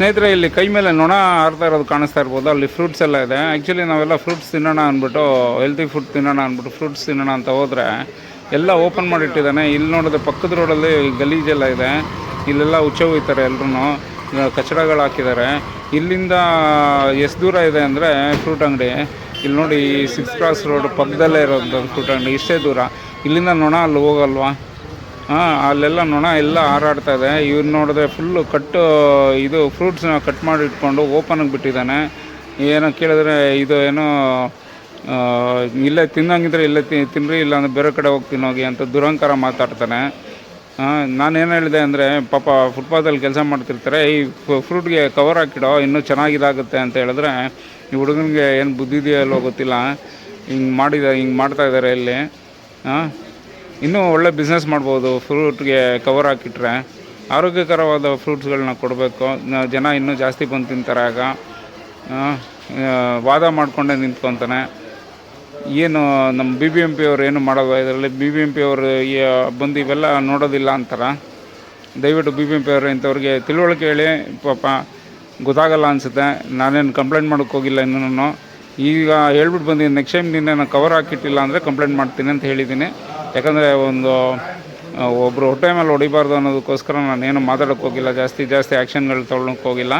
ಸ್ನೇಹಿತರೆ, ಇಲ್ಲಿ ಕೈ ಮೇಲೆ ನೊಣ ಆಡ್ತಾ ಇರೋದು ಕಾಣಿಸ್ತಾ ಇರ್ಬೋದು. ಅಲ್ಲಿ ಫ್ರೂಟ್ಸ್ ಎಲ್ಲ ಇದೆ. ಆ್ಯಕ್ಚುಲಿ ನಾವೆಲ್ಲ ಫ್ರೂಟ್ಸ್ ತಿನ್ನೋಣ ಅಂದ್ಬಿಟ್ಟು, ಹೆಲ್ತಿ ಫುಡ್ ತಿನ್ನೋಣ ಅಂದ್ಬಿಟ್ಟು ಫ್ರೂಟ್ಸ್ ತಿನ್ನೋಣ ಅಂತ ಹೋದರೆ ಎಲ್ಲ ಓಪನ್ ಮಾಡಿಟ್ಟಿದ್ದಾನೆ. ಇಲ್ಲಿ ನೋಡಿದ್ರೆ ಪಕ್ಕದ ರೋಡಲ್ಲಿ ಗಲೀಜೆಲ್ಲ ಇದೆ. ಇಲ್ಲೆಲ್ಲ ಹುಚ್ಚ ಹೋಗ್ತಾರೆ ಎಲ್ಲರೂ, ಕಚಡಗಳು ಹಾಕಿದ್ದಾರೆ. ಇಲ್ಲಿಂದ ಎಷ್ಟು ದೂರ ಇದೆ ಅಂದರೆ ಫ್ರೂಟ್ ಅಂಗಡಿ, ಇಲ್ಲಿ ನೋಡಿ 6 ಕ್ರಾಸ್ ರೋಡ್ ಪಕ್ಕದಲ್ಲೇ ಇರೋದು ಫ್ರೂಟ್ ಅಂಗಡಿ. ಇಷ್ಟೇ ದೂರ. ಇಲ್ಲಿಂದ ನೊಣ ಅಲ್ಲಿ ಹೋಗಲ್ವಾ? ಅಲ್ಲೆಲ್ಲ ನೊಣ ಎಲ್ಲ ಹಾರಾಡ್ತಾ ಇದೆ. ಇವ್ರು ನೋಡಿದ್ರೆ ಫುಲ್ಲು ಇದು ಫ್ರೂಟ್ಸ್ನ ಕಟ್ ಮಾಡಿ ಇಟ್ಕೊಂಡು ಓಪನಾಗಿ ಬಿಟ್ಟಿದ್ದಾನೆ. ಏನೋ ಕೇಳಿದ್ರೆ ಇದು ಏನೋ ಇಲ್ಲೇ ತಿನ್ನಂಗಿದ್ರೆ ಇಲ್ಲೇ ತಿನ್ನಿರಿ, ಇಲ್ಲಾಂದ್ರೆ ಬೇರೆ ಕಡೆ ಹೋಗ್ತೀನಿ ಹೋಗಿ ಅಂತ ದುರಂಕಾರ ಮಾತಾಡ್ತಾನೆ. ನಾನೇನು ಹೇಳಿದೆ ಅಂದರೆ, ಪಾಪ ಫುಟ್ಪಾತಲ್ಲಿ ಕೆಲಸ ಮಾಡ್ತಿರ್ತಾರೆ, ಈ ಫ್ರೂಟ್ಗೆ ಕವರ್ ಹಾಕಿಡೋ ಇನ್ನೂ ಚೆನ್ನಾಗಿದಾಗುತ್ತೆ ಅಂತ ಹೇಳಿದ್ರೆ, ಈ ಹುಡುಗನಿಗೆ ಏನು ಬುದ್ಧಿದೆಯಲ್ಲೋ ಗೊತ್ತಿಲ್ಲ, ಹಿಂಗೆ ಮಾಡ್ತಾಯಿದ್ದಾರೆ ಇಲ್ಲಿ. ಇನ್ನೂ ಒಳ್ಳೆ ಬಿಸ್ನೆಸ್ ಮಾಡ್ಬೋದು. ಫ್ರೂಟ್ಗೆ ಕವರ್ ಹಾಕಿಟ್ರೆ ಆರೋಗ್ಯಕರವಾದ ಫ್ರೂಟ್ಸ್ಗಳನ್ನ ಕೊಡಬೇಕು. ಜನ ಇನ್ನೂ ಜಾಸ್ತಿ ಬಂದು ತಿಂತಾರೆ. ಆಗ ವಾದ ಮಾಡಿಕೊಂಡೇ ನಿಂತ್ಕೊತಾನೆ. ಏನು ನಮ್ಮ BBMP ಅವರು ಏನು ಮಾಡೋದು ಇದರಲ್ಲಿ? BBMP ಅವರು ಬಂದು ಇವೆಲ್ಲ ನೋಡೋದಿಲ್ಲ ಅಂತಾರೆ. ದಯವಿಟ್ಟು BBMP ಅವರು ಇಂಥವ್ರಿಗೆ ತಿಳುವಳಿಕೆ ಹೇಳಿ. ಪಾಪ ಗೊತ್ತಾಗಲ್ಲ ಅನಿಸುತ್ತೆ. ನಾನೇನು ಕಂಪ್ಲೇಂಟ್ ಮಾಡೋಕ್ಕೆ ಹೋಗಿಲ್ಲ ಇನ್ನೂ. ಈಗ ಹೇಳ್ಬಿಟ್ಟು ಬಂದಿದ್ದೀನಿ, ನೆಕ್ಸ್ಟ್ ಟೈಮ್ ನಿನ್ನೆ ಕವರ್ ಹಾಕಿಟ್ಟಿಲ್ಲ ಅಂದರೆ ಕಂಪ್ಲೇಂಟ್ ಮಾಡ್ತೀನಿ ಅಂತ ಹೇಳಿದ್ದೀನಿ. ಯಾಕಂದರೆ ಒಬ್ಬರು ಹೊಟ್ಟೆ ಮೇಲೆ ಹೊಡಿಬಾರ್ದು ಅನ್ನೋದಕ್ಕೋಸ್ಕರ ನಾನೇನು ಮಾತಾಡೋಕ್ಕೆ ಹೋಗಿಲ್ಲ, ಜಾಸ್ತಿ ಆ್ಯಕ್ಷನ್ಗಳು ತೊಗೊಳಕ್ಕೆ ಹೋಗಿಲ್ಲ.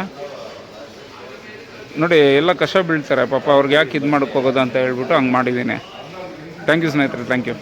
ನೋಡಿ, ಎಲ್ಲ ಕಷ್ಟ ಬೀಳ್ತಾರೆ ಪಾಪ, ಅವ್ರಿಗೆ ಯಾಕೆ ಇದು ಮಾಡೋಕ್ಕೆ ಹೋಗೋದು ಅಂತ ಹೇಳ್ಬಿಟ್ಟು ಹಂಗೆ ಮಾಡಿದ್ದೀನಿ. ಥ್ಯಾಂಕ್ ಯು ಸ್ನೇಹಿತರೆ, ಥ್ಯಾಂಕ್ ಯು.